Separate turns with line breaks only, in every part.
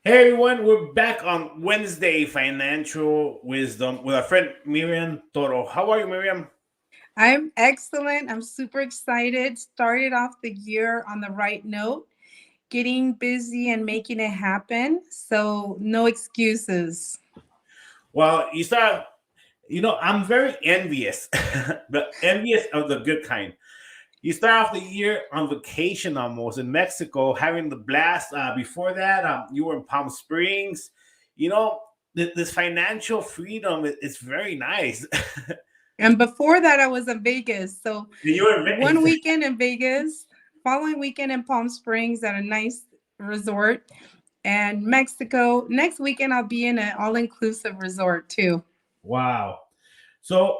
Hey everyone, we're back on Wednesday Financial Wisdom with our friend Miriam Toro. How are you, Miriam?
I'm excellent. I'm super excited. Started off the year on the right note, getting busy and making it happen. So, no excuses.
Well, I'm very envious, but envious of the good kind. You start off the year on vacation almost in Mexico, having the blast. Before that, you were in Palm Springs. You know, this financial freedom is very nice.
And before that, I was in Vegas. So,
you were
one weekend in Vegas, following weekend in Palm Springs at a nice resort, and Mexico. Next weekend, I'll be in an all inclusive resort too.
wow. So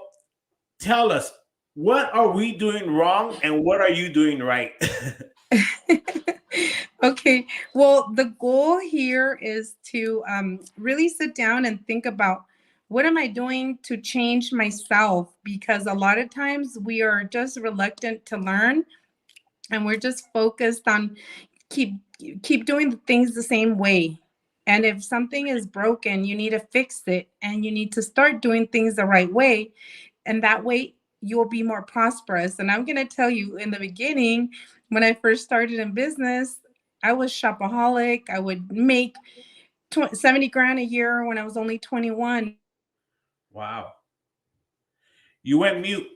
tell us, what are we doing wrong and what are you doing right?
Okay. Well, the goal here is to really sit down and think about what am I doing to change myself? Because a lot of times we are just reluctant to learn and we're just focused on keep keep doing the things the same way. And if something is broken, you need to fix it and you need to start doing things the right way. And that way you'll be more prosperous. And I'm going to tell you in the beginning, when I first started in business, I was shopaholic. I would make 70 grand a year when I was only 21.
Wow. You went mute.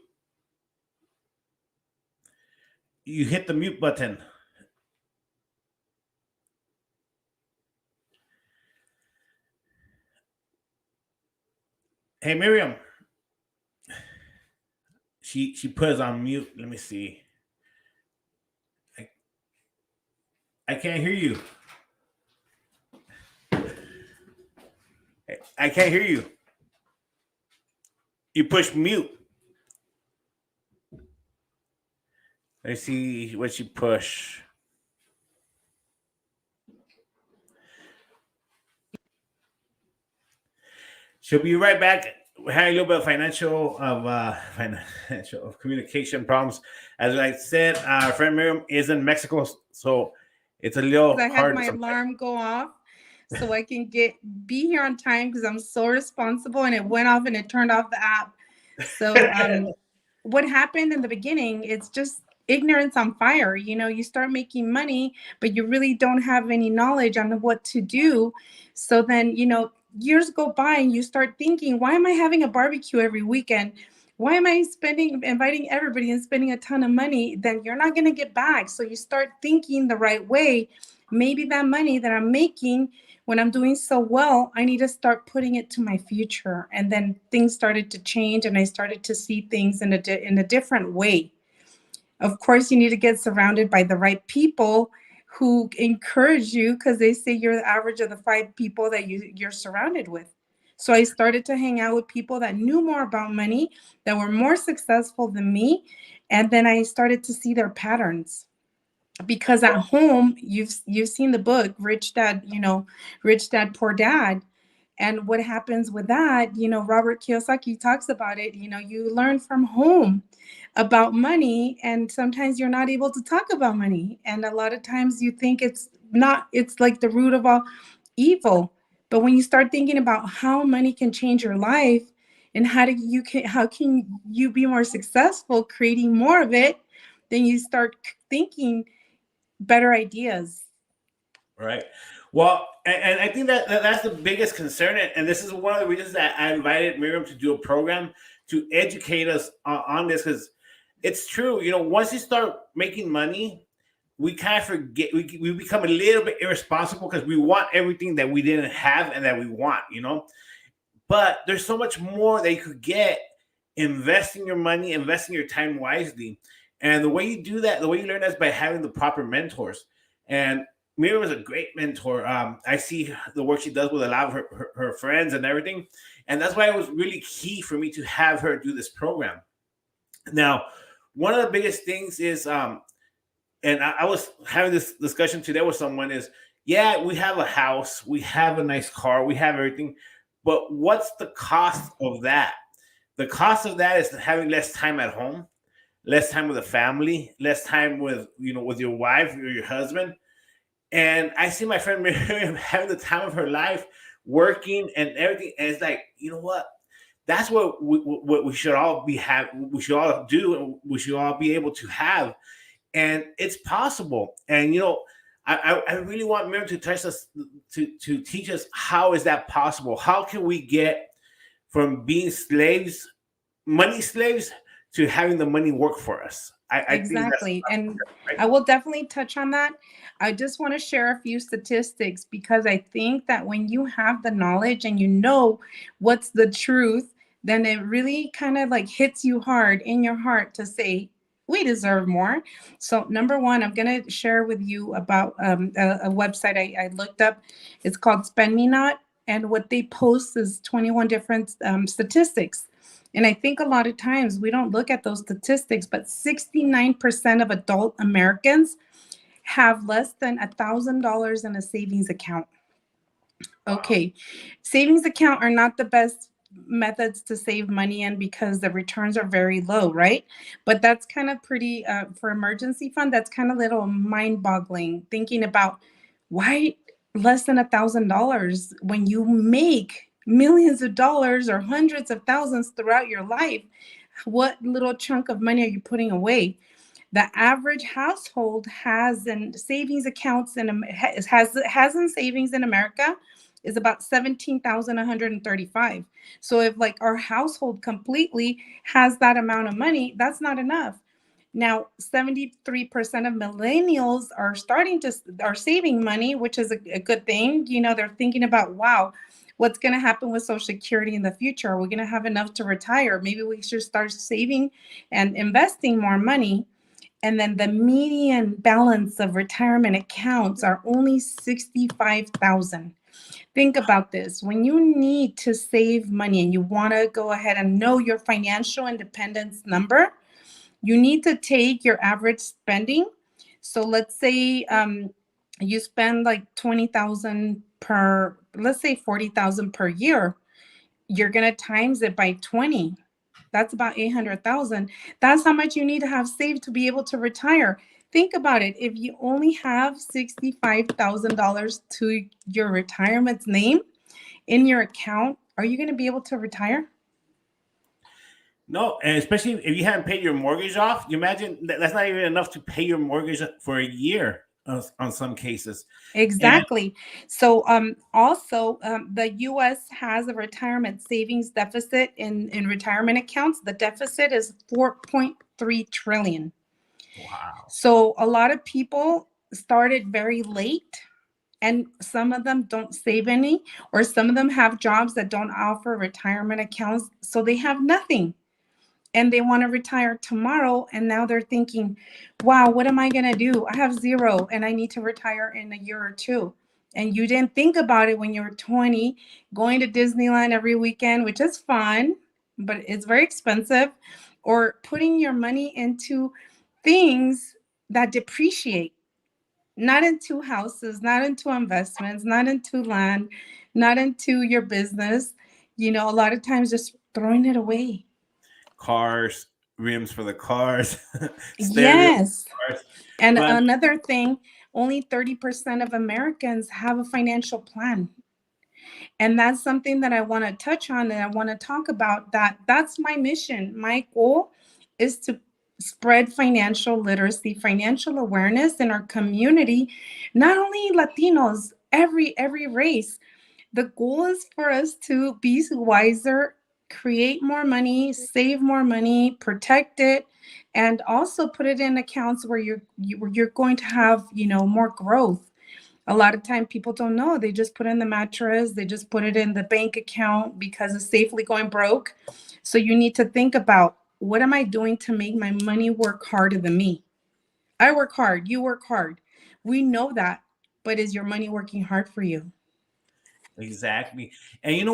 You hit the mute button. Hey Miriam. She put us on mute. Let me see. I, I can't hear you. I can't hear you. You push mute. Let's see what she push. She'll be right back. We're having a little bit of financial of communication problems. As I said, our friend Miriam is in Mexico, so it's a little
I had
hard
my
sometimes.
alarm go off so I can be here on time because I'm so responsible, and it went off and it turned off the app. So what happened in the beginning, it's just ignorance on fire. You start making money, but you really don't have any knowledge on what to do. So then, years go by and you start thinking, why am I having a barbecue every weekend? Why am I inviting everybody and spending a ton of money? Then you're not going to get back. So you start thinking the right way. Maybe that money that I'm making when I'm doing so well, I need to start putting it to my future. And then things started to change and I started to see things in a different way. Of course, you need to get surrounded by the right people who encourage you because they say you're the average of the five people that you're surrounded with. So I started to hang out with people that knew more about money, that were more successful than me. And then I started to see their patterns because at home you've seen the book Rich Dad Poor Dad. And what happens with that, Robert Kiyosaki talks about it. You learn from home about money, and sometimes you're not able to talk about money, and a lot of times you think it's like the root of all evil. But when you start thinking about how money can change your life and how can you be more successful creating more of it, then you start thinking better ideas.
Right. Well, and I think that's the biggest concern, and this is one of the reasons that I invited Miriam to do a program to educate us on this, because it's true. Once you start making money, we kind of forget. We become a little bit irresponsible because we want everything that we didn't have and that we want. But there's so much more that you could get investing your money, investing your time wisely. And the way you do that, the way you learn that is by having the proper mentors. And Miriam is a great mentor. I see the work she does with a lot of her friends and everything. And that's why it was really key for me to have her do this program. Now, one of the biggest things is, and I was having this discussion today with someone, is yeah, we have a house, we have a nice car, we have everything, but what's the cost of that? The cost of that is having less time at home, less time with the family, less time with with your wife or your husband. And I see my friend Miriam having the time of her life, working and everything. And it's like, you know what? That's what we should all be have. We should all do, and we should all be able to have. And it's possible. And I really want Miriam to touch us, to teach us how is that possible. How can we get from being slaves, money slaves, to having the money work for us? I think that's
Exactly. And
right.
I will definitely touch on that. I just want to share a few statistics because I think that when you have the knowledge and you know what's the truth, then it really kind of like hits you hard in your heart to say, we deserve more. So, number one, I'm going to share with you about a website I looked up. It's called Spend Me Not. And what they post is 21 different statistics. And I think a lot of times we don't look at those statistics, but 69% of adult Americans have less than $1,000 in a savings account. Okay, savings account are not the best methods to save money in because the returns are very low, right? But that's kind of pretty for emergency fund. That's kind of little mind-boggling thinking about why less than $1,000 when you make millions of dollars or hundreds of thousands throughout your life. What little chunk of money are you putting away? The average household has in savings accounts and has in savings in America is about 17,135. So if like our household completely has that amount of money, that's not enough. Now, 73% of millennials are are saving money, which is a good thing. They're thinking about, wow, what's going to happen with Social Security in the future? Are we going to have enough to retire? Maybe we should start saving and investing more money. And then the median balance of retirement accounts are only 65,000. Think about this. When you need to save money and you want to go ahead and know your financial independence number, you need to take your average spending. So let's say you spend like 20,000 per, let's say 40,000 per year. You're going to times it by 20. That's about 800,000. That's how much you need to have saved to be able to retire. Think about it. If you only have $65,000 to your retirement's name in your account, are you going to be able to retire?
No, and especially if you haven't paid your mortgage off, you imagine that's not even enough to pay your mortgage for a year on some cases. And
Exactly. So also the US has a retirement savings deficit in retirement accounts. The deficit is 4.3 trillion.
wow,
So a lot of people started very late and some of them don't save any, or some of them have jobs that don't offer retirement accounts. So they have nothing and they want to retire tomorrow. And now they're thinking, wow, what am I going to do? I have zero and I need to retire in a year or two. And you didn't think about it when you were 20, going to Disneyland every weekend, which is fun, but it's very expensive, or putting your money into things that depreciate, not into houses, not into investments, not into land, not into your business. A lot of times just throwing it away.
cars, rims for the cars, stereo
Yes.
cars.
And
But
another thing, only 30% of Americans have a financial plan. And that's something that I want to touch on and I want to talk about. That's my mission. My goal is to spread financial literacy, financial awareness in our community, not only Latinos, every race. The goal is for us to be wiser, create more money, save more money, protect it, and also put it in accounts where you're going to have, more growth. A lot of time people don't know. They just put in the mattress, they just put it in the bank account because it's safely going broke. So you need to think about, what am I doing to make my money work harder than me? I work hard, you work hard. We know that, but is your money working hard for you?
exactly. And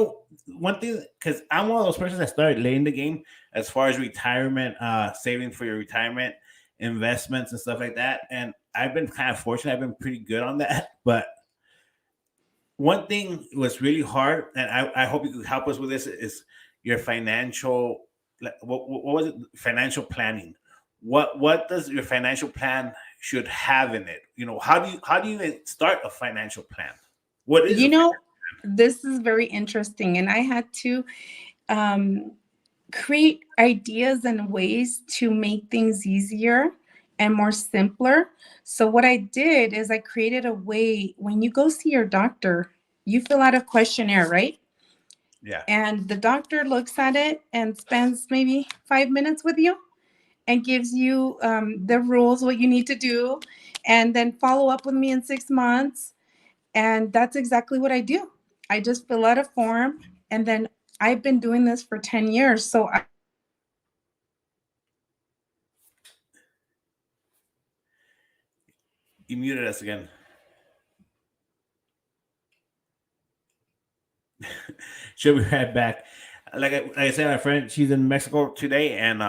one thing, because I'm one of those persons that started late in the game as far as retirement, saving for your retirement, investments and stuff like that. And I've been kind of fortunate. I've been pretty good on that. But one thing was really hard, and I hope you could help us with this, is your financial, what was it? Financial planning. What does your financial plan should have in it? How do you even start a financial plan? What is
You
a
know, this is very interesting. And I had to um, create ideas and ways to make things easier and more simpler. So what I did is I created a way when you go see your doctor, you fill out a questionnaire, right?
yeah?
And the doctor looks at it and spends maybe 5 minutes with you and gives you the rules, what you need to do, and then follow up with me in 6 months. And that's exactly what I do. I just fill out a form, and then I've been doing this for 10 years. So
You muted us again. She'll be right back. Like I said, my friend, she's in Mexico today, and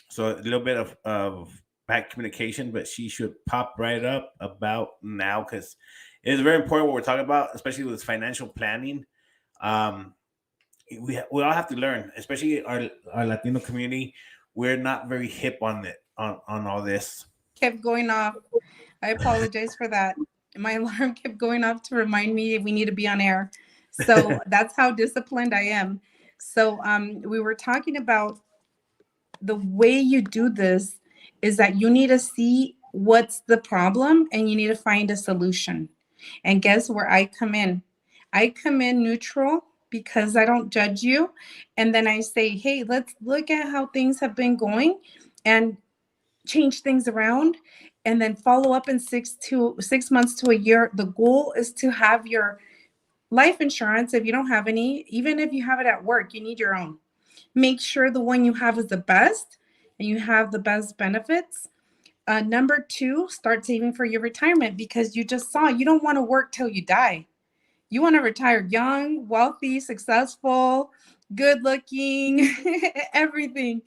so a little bit of bad communication, but she should pop right up about now because it is very important what we're talking about, especially with financial planning. Um, we all have to learn, especially our Latino community. We're not very hip on it on all this.
kept going off. I apologize for that. My alarm kept going off to remind me we need to be on air. So that's how disciplined I am. So we were talking about the way you do this is that you need to see what's the problem and you need to find a solution. And guess where I come in? I come in neutral because I don't judge you. And then I say, hey, let's look at how things have been going and change things around and then follow up in 6 months to a year. The goal is to have your life insurance. If you don't have any, even if you have it at work, you need your own. Make sure the one you have is the best and you have the best benefits. Number two, start saving for your retirement because you just saw you don't want to work till you die. You want to retire young, wealthy, successful, good looking, everything.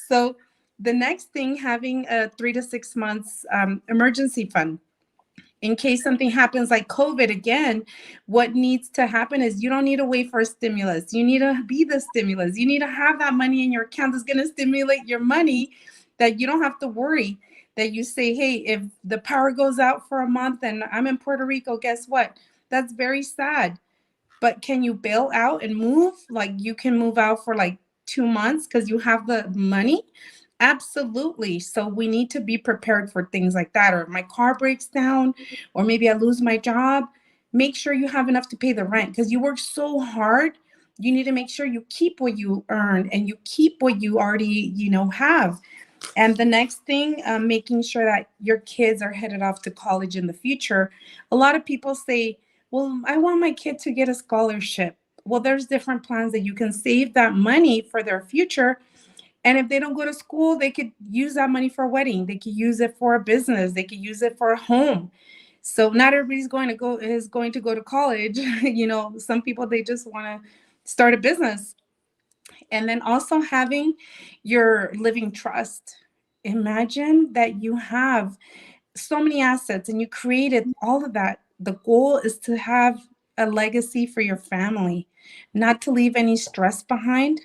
So, the next thing, having a 3 to 6 months emergency fund in case something happens like COVID again. What needs to happen is you don't need to wait for a stimulus. You need to be the stimulus. You need to have that money in your account that's going to stimulate your money that you don't have to worry. That you say, hey, if the power goes out for a month and I'm in Puerto Rico, guess what? That's very sad. But can you bail out and move? Like you can move out for like 2 months because you have the money? Absolutely. So we need to be prepared for things like that. Or if my car breaks down, or maybe I lose my job, make sure you have enough to pay the rent because you work so hard. You need to make sure you keep what you earn and you keep what you already, have. And the next thing, making sure that your kids are headed off to college in the future. A lot of people say, well, I want my kid to get a scholarship. Well, there's different plans that you can save that money for their future. And if they don't go to school, they could use that money for a wedding. They could use it for a business. They could use it for a home. So not everybody's going to go to college. Some people, they just want to start a business. And then also having your living trust. Imagine that you have so many assets and you created all of that. The goal is to have a legacy for your family, not to leave any stress behind.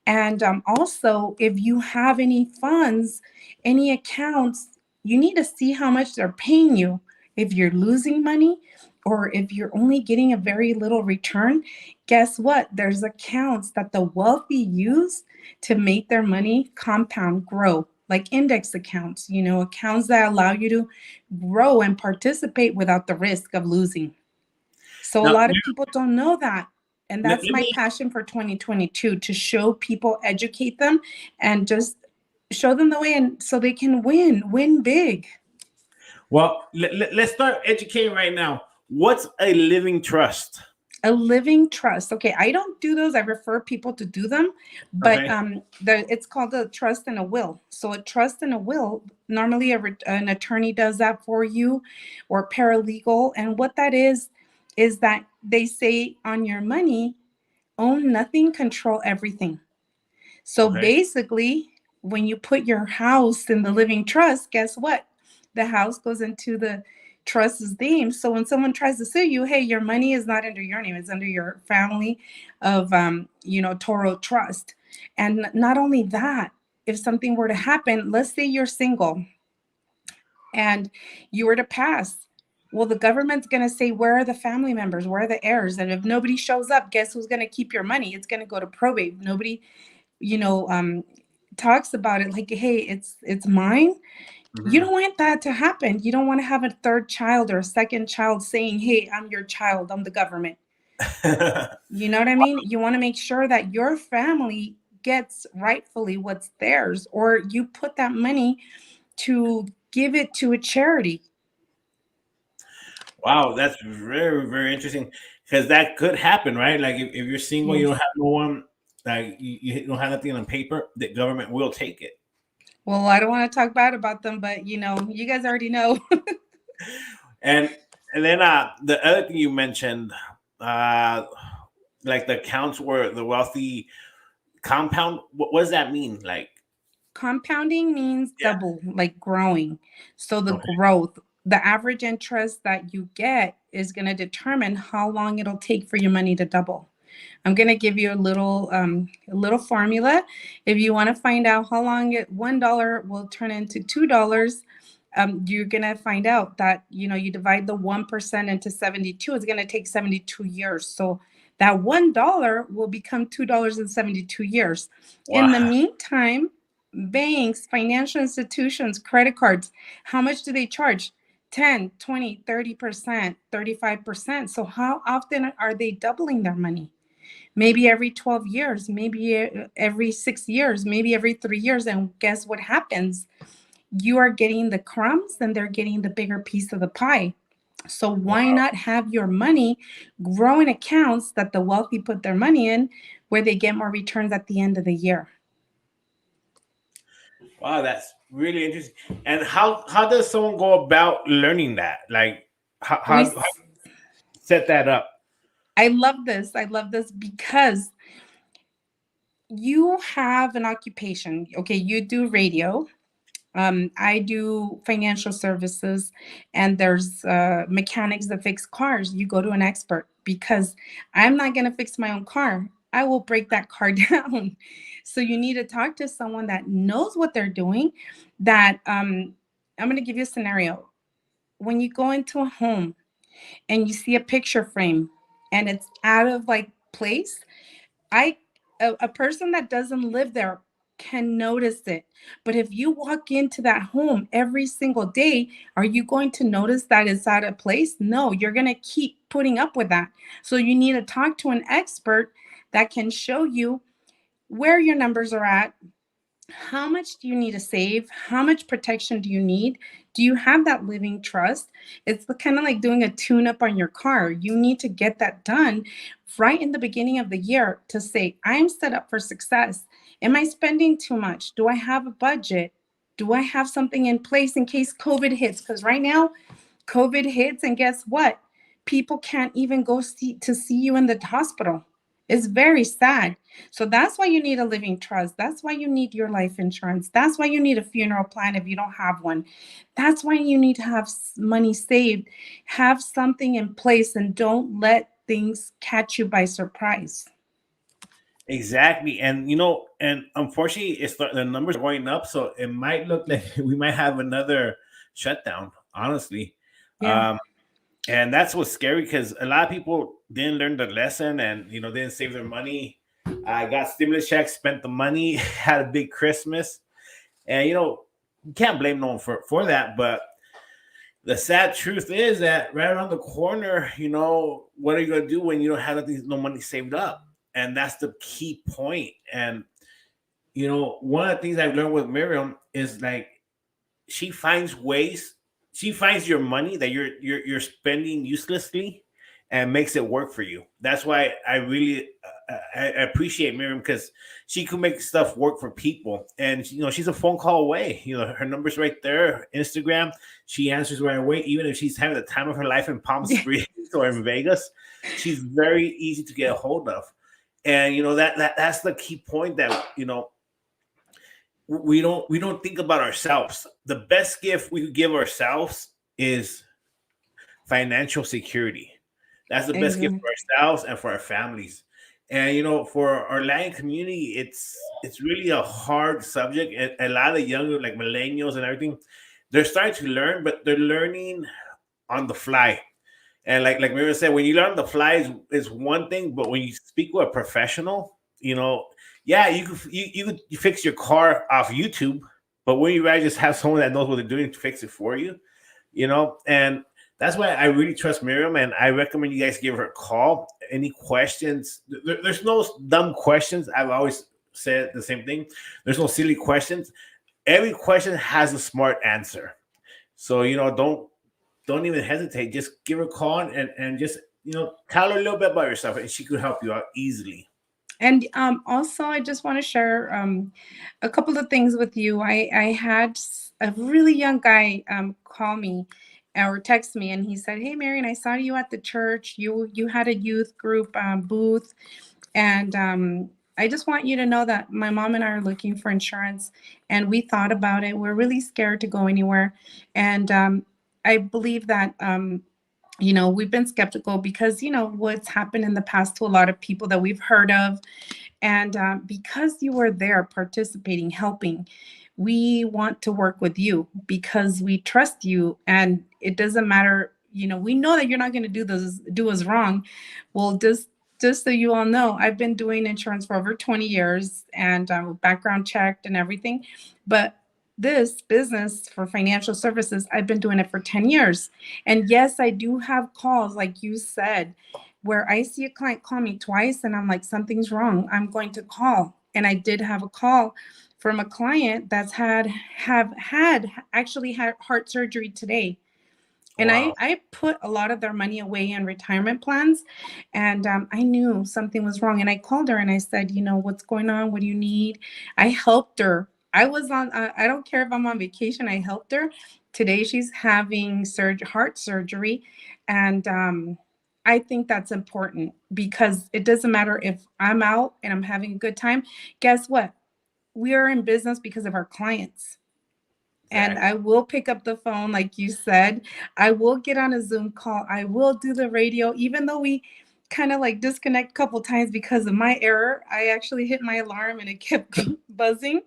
And also, if you have any funds, any accounts, you need to see how much they're paying you. If you're losing money or if you're only getting a very little return, guess what? There's accounts that the wealthy use to make their money compound, grow, like index accounts, accounts that allow you to grow and participate without the risk of losing. So a
Now,
lot of people don't know that. And
let
that's my
me
passion for 2022 to show people, educate them, and just show them the way and so they can win big.
Well, let's start educating right now. What's a living trust?
A living trust. Okay, I don't do those. I refer people to do them, but
Okay.
it's called a trust and a will. So a trust and a will, normally an attorney does that for you, or paralegal. And what that is that they say on your money, own nothing, control everything. So
Okay.
basically, when you put your house in the living trust, guess what? The house goes into the trust's name. So when someone tries to sue you, hey, your money is not under your name, it's under your family of, TORO trust. And not only that, if something were to happen, let's say you're single and you were to pass. Well, the government's going to say, where are the family members? Where are the heirs? And if nobody shows up, guess who's going to keep your money? It's going to go to probate. Nobody, you know, talks about it like, hey, it's mine. You
Mhm.
don't want that to happen. You don't want to have a third child or a second child saying, hey, I'm your child, I'm the government. You know what I mean? You want to make sure that your family gets rightfully what's theirs, or you put that money to give it to a charity.
Wow, that's very, very interesting because that could happen, right? Like if you're single, you don't
Yes.
have no one, like you don't have nothing on paper, the government will take it.
Well, I don't want to talk bad about them, but you guys already know.
And and then the other thing you mentioned, uh, like the accounts where the wealthy compound. What does that mean? Like,
Compounding means
yeah,
double, like growing. So the
okay,
growth, the average interest that you get is going to determine how long it'll take for your money to double. I'm going to give you a little formula. If you want to find out how long $1 will turn into $2, you're going to find out that you divide the 1% into 72. It's going to take 72 years. So that $1 will become $2 in 72 years. In the
wow,
meantime, banks, financial institutions, credit cards, how much do they charge? 10, 20, 30%, 35%. So how often are they doubling their money? Maybe every 12 years, maybe every 6 years, maybe every 3 years. And guess what happens? You are getting the crumbs and they're getting the bigger piece of the pie. So why
wow,
not have your money grow in accounts that the wealthy put their money in, where they get more returns at the end of the year?
wow, that's really interesting. And how does someone go about learning that? Like,
We
how set that up?
I love this. I love this because you have an occupation. Okay, you do radio. I do financial services, and there's mechanics that fix cars. You go to an expert because I'm not going to fix my own car. I will break that car down. So you need to talk to someone that knows what they're doing. That I'm going to give you a scenario. When you go into a home and you see a picture frame and it's out of like place, I a person that doesn't live there can notice it. But if you walk into that home every single day, are you going to notice that it's out of place? No, you're going to keep putting up with that. So you need to talk to an expert that can show you where your numbers are at. How much do you need to save? How much protection do you need? Do you have that living trust? It's kind of like doing a tune up on your car. You need to get that done right in the beginning of the year to say, I'm set up for success. Am I spending too much? Do I have a budget? Do I have something in place in case COVID hits? Because right now, COVID hits, and guess what? People can't even go see you in the hospital. It's very sad. So that's why you need a living trust. That's why you need your life insurance. That's why you need a funeral plan if you don't have one. That's why you need to have money saved. Have something in place and don't let things catch you by surprise.
Exactly, and and unfortunately, the numbers are going up, so it might look like we might have another shutdown. Honestly,
Yeah.
um, and that's what's scary because a lot of people didn't learn the lesson, and didn't save their money. I got stimulus checks, spent the money, had a big Christmas, and you can't blame no one for that. But the sad truth is that right around the corner, what are you gonna do when you don't have no money saved up? And that's the key point. And one of the things I've learned with Miriam is like she finds ways, she finds your money that you're spending uselessly and makes it work for you. That's why I really I appreciate Miriam because she could make stuff work for people. And she's a phone call away. Her number's right there. Instagram, she answers right away. Even if she's having the time of her life in Palm Springs or in Vegas, she's very easy to get a hold of. And that's the key point that we don't think about ourselves. The best gift we could give ourselves is financial security. That's the best gift
Exactly.
for ourselves and for our families. And for our Latin community, it's really a hard subject. And a lot of younger, like millennials and everything, they're starting to learn, but they're learning on the fly. And like Miriam said, when you learn on the fly is one thing, but when you speak with a professional, yeah, you fix your car off YouTube, but when you rather just have someone that knows what they're doing to fix it for you, and that's why I really trust Miriam, and I recommend you guys give her a call. Any questions? There's no dumb questions. I've always said the same thing. There's no silly questions. Every question has a smart answer. So don't even hesitate. Just give her a call and just tell her a little bit about yourself, and she could help you out easily.
And also, I just want to share a couple of things with you. I had a really young guy call me or text me, and he said, "Hey, Marian, I saw you at the church. You had a youth group booth, and I just want you to know that my mom and I are looking for insurance, and we thought about it. We're really scared to go anywhere, and I believe that." We've been skeptical because, what's happened in the past to a lot of people that we've heard of. And because you were there participating, helping, we want to work with you because we trust you. And it doesn't matter, we know that you're not going to do us wrong. Well, just so you all know, I've been doing insurance for over 20 years and background checked and everything. But this business for financial services, I've been doing it for 10 years. And yes, I do have calls, like you said, where I see a client call me twice and I'm like, something's wrong. I'm going to call. And I did have a call from a client that's actually had heart surgery today. And
Wow.
I put a lot of their money away in retirement plans. And I knew something was wrong. And I called her and I said, what's going on? What do you need? I helped her. I was I don't care if I'm on vacation. I helped her. Today she's having heart surgery. And I think that's important because it doesn't matter if I'm out and I'm having a good time. Guess what? We are in business because of our clients. And I
Exactly.
will pick up the phone, like you said. I will get on a Zoom call. I will do the radio, even though we kind of like disconnect a couple times because of my error. I actually hit my alarm and it kept buzzing.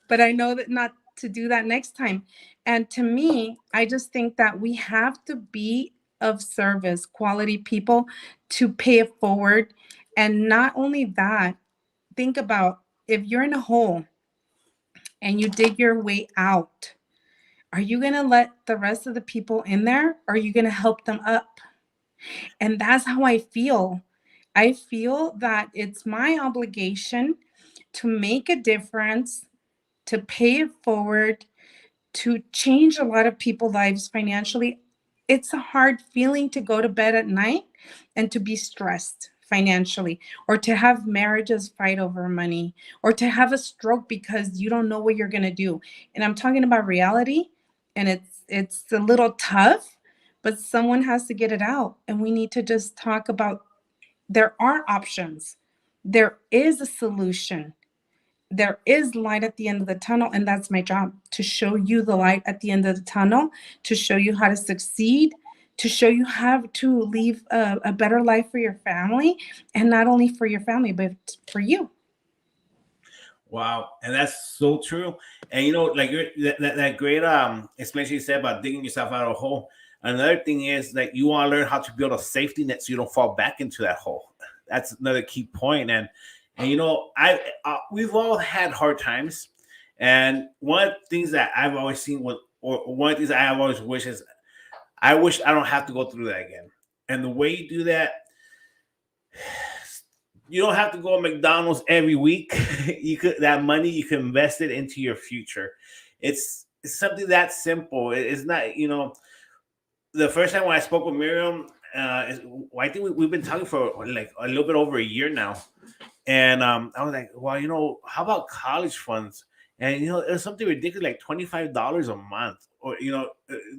But I know that not to do that next time. And to me, I just think that we have to be of service, quality people to pay it forward. And not only that, think about if you're in a hole and you dig your way out, are you going to let the rest of the people in there? Or are you going to help them up? And that's how I feel. I feel that it's my obligation to make a difference, to pay it forward, to change a lot of people's lives financially. It's a hard feeling to go to bed at night and to be stressed financially, or to have marriages fight over money, or to have a stroke because you don't know what you're going to do. And I'm talking about reality, and it's a little tough, but someone has to get it out, and we need to just talk about there are options. There is a solution. There is light at the end of the tunnel, and that's my job, to show you the light at the end of the tunnel, to show you how to succeed, to show you how to leave a better life for your family, and not only for your family but for you.
Wow, and that's so true. And like that great explanation you said about digging yourself out of a hole. Another thing is that you want to learn how to build a safety net so you don't fall back into that hole. That's another key point. And I we've all had hard times, and one of the things that I've always seen or one of the things I have always wished is I wish I don't have to go through that again. And the way you do that, you don't have to go to McDonald's every week. That money you can invest it into your future. It's something that simple. It's not the first time when I spoke with Miriam. I think we've been talking for like a little bit over a year now, and I was like, well, how about college funds? And it was something ridiculous, like $25 a month, or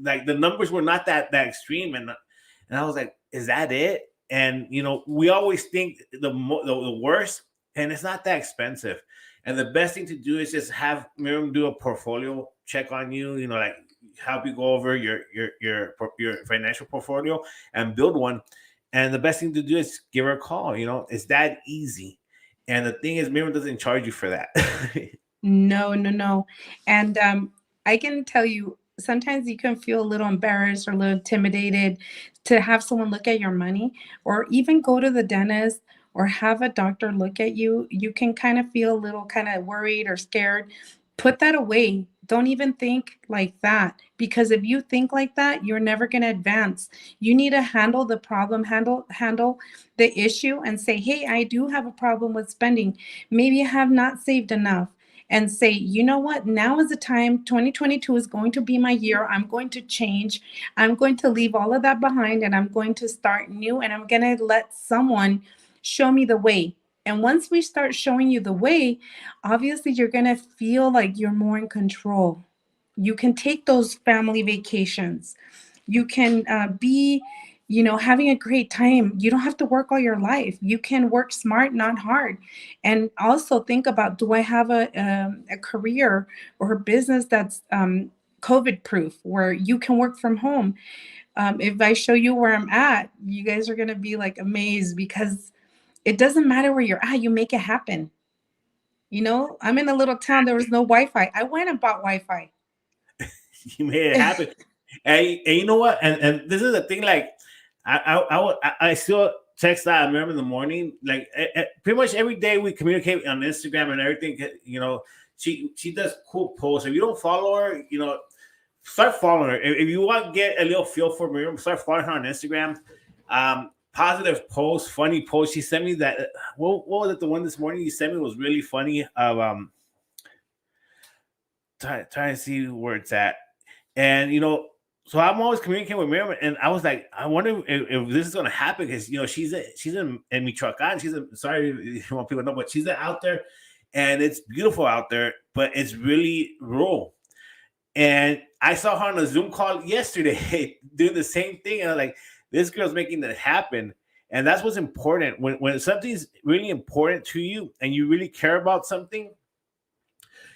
like the numbers were not that extreme, and I was like, is that it? And we always think the worst, and it's not that expensive. And the best thing to do is just have Miriam do a portfolio check on you. Like help you go over your financial portfolio and build one. And the best thing to do is give her a call. It's that easy. And the thing is, Miriam doesn't charge you for that.
No, no, no. And I can tell you, sometimes you can feel a little embarrassed or a little intimidated to have someone look at your money, or even go to the dentist or have a doctor look at you. You can kind of feel a little kind of worried or scared. Put that away. Don't even think like that, because if you think like that, you're never going to advance. You need to handle the problem, handle the issue, and say, hey, I do have a problem with spending. Maybe I have not saved enough. And say, you know what, now is the time. 2022 is going to be my year. I'm going to change. I'm going to leave all of that behind, and I'm going to start new, and I'm going to let someone show me the way. And once we start showing you the way, obviously you're going to feel like you're more in control. You can take those family vacations. You can be, having a great time. You don't have to work all your life. You can work smart, not hard. And also think about, do I have a career or a business that's COVID proof, where you can work from home? If I show you where I'm at, you guys are going to be like amazed, because it doesn't matter where you're at, you make it happen. I'm in a little town, there was no Wi-Fi. I went and bought Wi-Fi.
You made it happen. And you know what? And this is the thing. Like, I still text that. I remember in the morning. Like, pretty much every day we communicate on Instagram and everything. She does cool posts. If you don't follow her, start following her. If you want to get a little feel for Miriam, start following her on Instagram. Positive posts, funny posts. She sent me that. What was it? The one this morning you sent me was really funny. Of trying to see where it's at. And so I'm always communicating with Miriam, and I was like, I wonder if this is going to happen, because she's in Michoacan. Sorry if you want people to know, but she's out there, and it's beautiful out there, but it's really rural. And I saw her on a Zoom call yesterday doing the same thing, and I was like, this girl's making that happen. And that's what's important. When something's really important to you and you really care about something,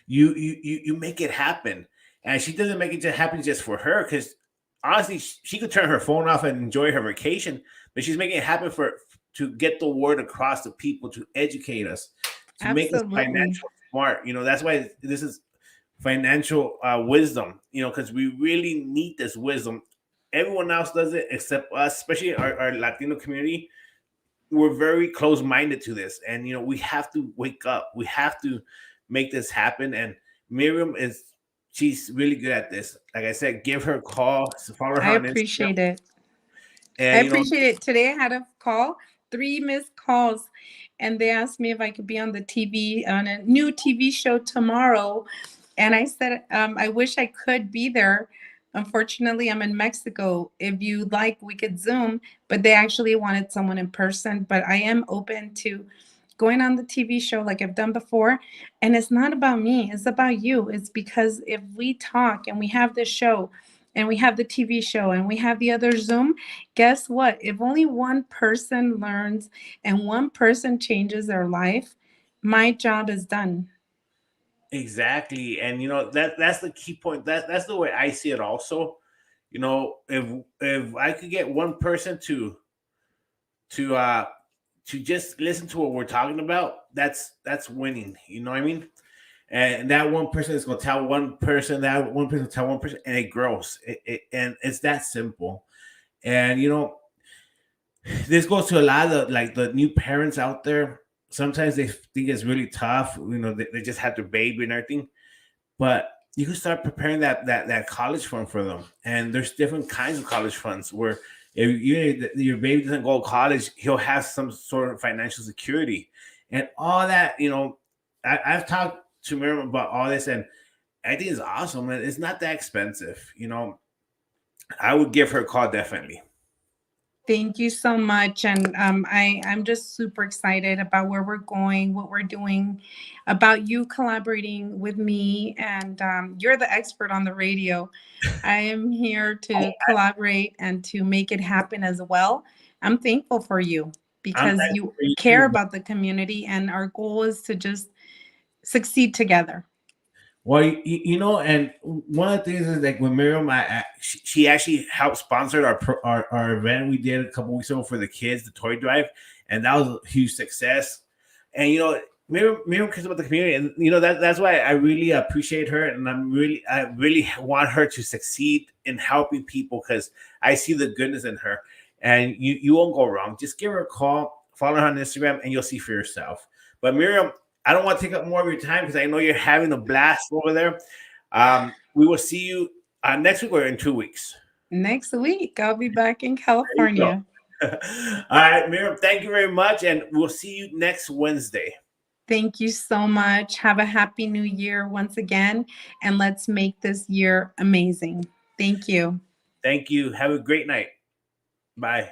you make it happen. And she doesn't make it just happen just for her, because honestly, she could turn her phone off and enjoy her vacation, but she's making it happen to get the word across to people, to educate us, to make us
Absolutely.
financial smart. That's why this is financial wisdom, because we really need this wisdom. Everyone else does it except us, especially our Latino community. We're very close-minded to this, and we have to wake up. We have to make this happen. And Miriam she's really good at this. Like I said, give her a call, follow her
I
on Instagram.
appreciate it. I
And
appreciate it. Today I had a call, 3 missed calls, and they asked me if I could be on the TV, on a new TV show tomorrow. And I said, I wish I could be there. Unfortunately, I'm in Mexico. If you like, we could Zoom, but they actually wanted someone in person. But I am open to going on the TV show like I've done before. And it's not about me, it's about you. It's because if we talk and we have this show and we have the TV show and we have the other Zoom, guess what? If only one person learns and one person changes their life, my job is done.
exactly. And that's the key point. That's the way I see it also. If I could get one person to just listen to what we're talking about, that's winning. You know what I mean? And that one person is going to tell one person, that one person will tell one person, and it grows. And it's that simple. And this goes to a lot of like the new parents out there. Sometimes they think it's really tough. They just have their baby and everything. But you can start preparing that college fund for them. And there's different kinds of college funds where if your baby doesn't go to college, he'll have some sort of financial security and all that. I've talked to Miriam about all this, and I think it's awesome. And it's not that expensive. I would give her a call, definitely.
Thank you so much. And I'm just super excited about where we're going, what we're doing, about you collaborating with me. And you're the expert on the radio. I am here to collaborate and to make it happen as well. I'm thankful for you
I'm
because
thankful
you
for you
care
too.
about the community, and our goal is to just succeed together.
Well, and one of the things is like when Miriam, she actually helped sponsor our event we did a couple weeks ago for the kids, the toy drive, and that was a huge success. And Miriam cares about the community, and that's why I really appreciate her, and I really want her to succeed in helping people because I see the goodness in her, and you won't go wrong. Just give her a call, follow her on Instagram, and you'll see for yourself. But Miriam, I don't want to take up more of your time because I know you're having a blast over there. We will see you next week or in 2 weeks.
Next week, I'll be back in
There you go.
California.
All right, Miriam, thank you very much, and we'll see you next Wednesday.
Thank you so much. Have a happy new year once again, and let's make this year amazing. Thank you.
Thank you. Have a great night. Bye.